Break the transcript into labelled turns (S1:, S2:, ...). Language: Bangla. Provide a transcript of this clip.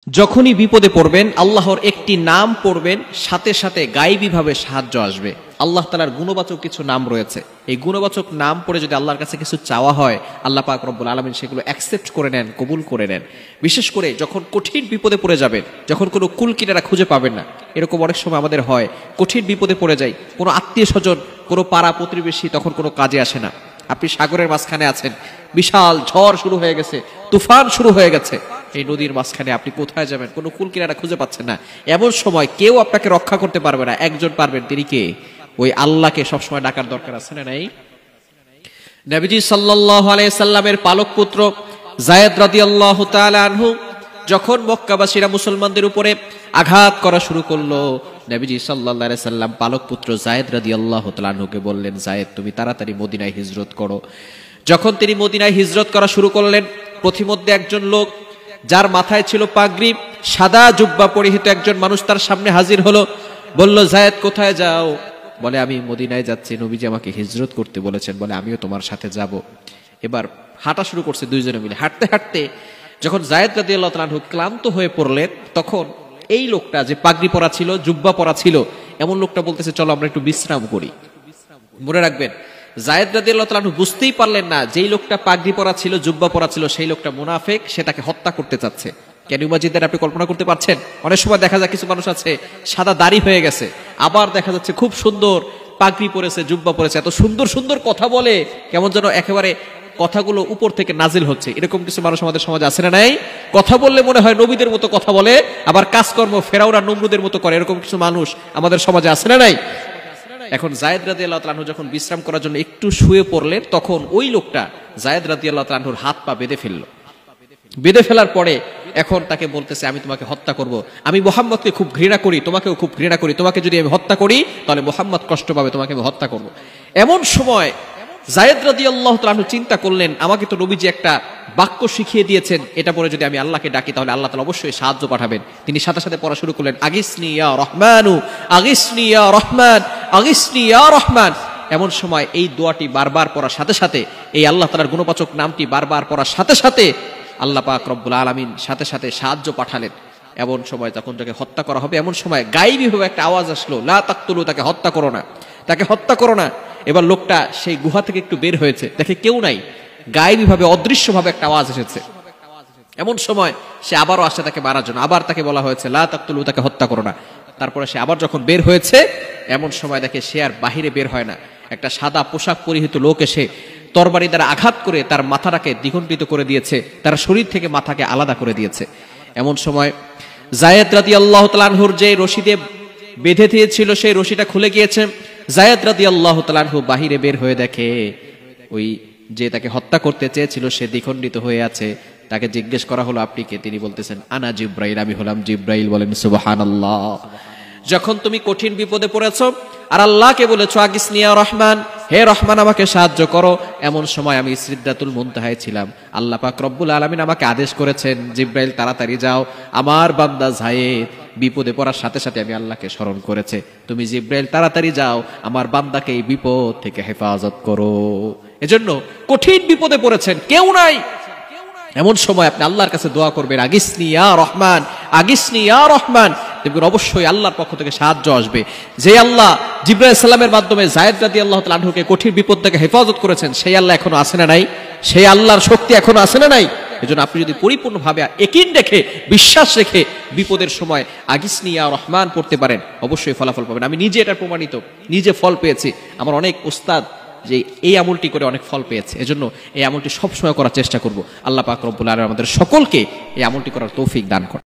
S1: যখনই বিপদে পড়বেন আল্লাহর একটি নাম পড়বেন, সাথে সাথে গায়েবীভাবে সাহায্য আসবে। আল্লাহ তাআলার গুণবাচক কিছু নাম রয়েছে, এই গুণবাচক নাম পড়ে যদি আল্লাহর কাছে কিছু চাওয়া হয়, আল্লাহ পাক রব্বুল আলামিন সেগুলো অ্যাকসেপ্ট করে নেন, কবুল করে নেন। বিশেষ করে যখন কঠিন বিপদে পড়ে যাবেন, যখন কোনো কুল কিনারা খুঁজে পাবেন না, এরকম অনেক সময় আমাদের হয়, কঠিন বিপদে পড়ে যাই, কোনো আত্মীয় স্বজন, কোনো পাড়া প্রতিবেশী তখন কোনো কাজে আসে না। আপনি সাগরের মাঝখানে আছেন, বিশাল ঝড় শুরু হয়ে গেছে, তুফান শুরু হয়ে গেছে, এই নদীর মাঝখানে আপনি কোথায় যাবেন, কোনো কুল কিনারা খুঁজে পাচ্ছেন না। এমন সময় কেউ আপনাকে রক্ষা করতে পারবে না, একজন পারবেন, তিনি কে? ওই আল্লাহকে সবসময় ডাকার দরকার আছে না নাই? নবীজি সাল্লাল্লাহু আলাইহি সাল্লামের পালক পুত্র যায়েদ রাদিয়াল্লাহু তাআলা আনহু যখন মক্কাবাসীরা মুসলমানদের উপরে আঘাত করা শুরু করলো, নবীজি সাল্লাল্লাহু আলাইহি সাল্লাম পালক পুত্র যায়েদ রাদিয়াল্লাহু তাআলা আনহুকে বললেন, যায়েদ তুমি তাড়াতাড়ি মদিনায় হিজরত করো। যখন তিনি মদিনায় হিজরত করা শুরু করলেন, প্রতিমধ্যে একজন লোক যার মাথায় ছিল পাগড়ি, সাদা জুব্বা পরিহিত একজন মানুষ তার সামনে হাজির হলো। বলল, যায়েদ কোথায় যাও? বলে, আমি মদিনায় যাচ্ছি, নবীজি আমাকে হিজরত করতে বলেছেন, বলে আমিও তোমার সাথে যাব। এবার হাঁটা শুরু করছে দুইজনে মিলে। হাঁটতে হাঁটতে যখন যায়েদ রাদিয়াল্লাহু তাআলা আনহু ক্লান্ত হয়ে পড়লেন, তখন এই লোকটা যে পাগড়ি পরা ছিল, জুব্বা পরা ছিল, এমন লোকটা বলতেছে, চলো আমরা একটু বিশ্রাম করি। মনে রাখবেন, যায়েদ রাদিয়াল্লাহু তাআলা আনহু বুঝতেই পারলেন না যেই লোকটা পাগড়ি পরা ছিল, জুব্বা পরা ছিল, সেই লোকটা মুনাফিক, সে তাকে হত্যা করতে চাচ্ছে। কেন মাজিদের আপনি কল্পনা করতে পারছেন? অনেক সময় দেখা যায় কিছু মানুষ আছে সাদা দাড়ি হয়ে গেছে, আবার দেখা যাচ্ছে খুব সুন্দর পাগড়ি পরেছে, জুব্বা পরেছে, এত সুন্দর সুন্দর কথা বলে, কেমন যেন একেবারে কথাগুলো উপর থেকে নাজিল হচ্ছে। এরকম কিছু মানুষ আমাদের সমাজে আছে না নাই? কথা বললে মনে হয় নবীদের মতো কথা বলে, আবার কাজকর্ম ফেরাউন আর নমরুদের মতো করে, এরকম কিছু মানুষ আমাদের সমাজে আছে না নাই? এখন যায়েদ রাদিয়াল্লাহু তাআলা আনহু যখন বিশ্রাম করার জন্য একটু শুয়ে পড়লেন, তখন ওই লোকটা যায়েদ রাদিয়াল্লাহু তাআলা আনহুর হাত পা বেঁধে ফেলল। বেঁধে ফেলার পরে এখন তাকে বলতেছে, আমি তোমাকে হত্যা করব, আমি মুহাম্মদকে খুব ঘৃণা করি, তোমাকেও খুব ঘৃণা করি, তোমাকে যদি আমি হত্যা করি তাহলে মুহাম্মদ কষ্ট পাবে, তোমাকে আমি হত্যা করব। এমন সময় যায়েদ রাদিয়াল্লাহু তাআলা আনহু চিন্তা করলেন, আমাকে তো নবীজি একটা বাক্য শিখিয়ে দিয়েছেন, এটা পরে যদি আমি আল্লাহকে ডাকি তাহলে আল্লাহ তাআলা অবশ্যই সাহায্য পাঠাবেন। তিনি সাথে সাথে পড়া শুরু করলেন, আগিসনি ইয়া রহমানু, আগিসনি ইয়া রহমান, আগিসনি ইয়া রহমান। এমন সময় এই দোয়াটি বারবার পড়ার সাথে সাথে, এই আল্লাহ তাআলার গুণবাচক নামটি বারবার পড়ার সাথে সাথে আল্লাহ পাক রব্বুল আলামিন সাথে সাথে সাহায্য পাঠালেন। এমন সময় যখন তাকে হত্যা করা হবে, এমন সময় গায়েবীভাবে একটা আওয়াজ আসলো, লা তাকতুলু, তাকে হত্যা করো না, তাকে হত্যা করো না। এবার লোকটা সেই গুহা থেকে একটু বের হয়েছে, দেখে কেউ নাই, গায়েবীভাবে অদৃশ্যভাবে একটা আওয়াজ এসেছে। এমন সময় সে আবারও আসছে তাকে মারার জন্য, আবার তাকে বলা হয়েছে, লা তাকতুলু, তাকে হত্যা করো না। তারপরে সে আবার যখন বের হয়েছে, এমন সময় দেখে সে আর বাহিরে বের হয় না, একটা সাদা পোশাক পরিহিত লোক এসে তরবারি দ্বারা আঘাত করে তার মাথাটাকে দ্বিখণ্ডিত করে দিয়েছে, তার শরীর থেকে মাথাকে আলাদা করে দিয়েছে। এমন সময় যায়েদ রাদিয়াল্লাহু তাআলা আনহুর যে রশিদে বেঁধে দিয়েছিল, সেই রশিটা খুলে গিয়েছে। যায়েদ রাদিয়াল্লাহু তাআলা আনহু বাহিরে বের হয়ে দেখে ওই যে তাকে হত্যা করতে চেয়েছিল সে দ্বিখণ্ডিত হয়ে আছে। তাকে জিজ্ঞেস করা হলো, আপনি কে? তিনি বলতেছেন, আনা জিব্রাইল, আমি হলাম জিব্রাইল। বলেন সুবহানাল্লাহ। যখন তুমি কঠিন বিপদে পড়েছো আর আল্লাহকে বলেছো, আগিসনি ইয়া রহমান, হে রহমান আমাকে সাহায্য করো, এমন সময় আমি সিদরাতুল মুনতাহায় ছিলাম। আল্লাহ পাক রব্বুল আলামিন আমাকে আদেশ করেছেন, জিব্রাইল তাড়াতাড়ি যাও, আমার বান্দা যায়েদ বিপদে পড়ার সাথে সাথে আমি আল্লাহকে স্মরণ করেছে, তুমি জিব্রাইল তাড়াতাড়ি যাও, আমার বান্দাকে এই বিপদ থেকে হেফাজত করো। এজন্য কঠিন বিপদে পড়েছেন, কেউ নাই, এমন সময় আপনি আল্লাহর কাছে দোয়া করবেন, আগিসনি ইয়া রহমান, আগিসনি ইয়া রহমান। দেখবেন অবশ্যই আল্লাহর পক্ষ থেকে সাহায্য আসবে। যে আল্লাহ জিবরাইল সালামের মাধ্যমে যায়েদ রাদিয়াল্লাহু তাআলা আনহুকে কঠিন বিপদ থেকে হেফাজত করেছেন, সেই আল্লাহ এখনো আছে না নাই? সেই আল্লাহর শক্তি এখনো আছে না নাই? এজন্য আপনি যদি পরিপূর্ণভাবে ইয়াকিন রেখে, বিশ্বাস রেখে বিপদের সময় আগিসনি ইয়া রহমান পড়তে পারেন, অবশ্যই ফলাফল পাবেন। আমি নিজে এটা প্রমাণিত, নিজে ফল পেয়েছি। আমার অনেক উস্তাদ যে এই আমলটি করে অনেক ফল পেয়েছে। এজন্য এই আমলটি সবসময় করার চেষ্টা করব। আল্লাহ পাক রব্বুল আলামিন আমাদের সকলকে এই আমলটি করার তৌফিক দান করেন।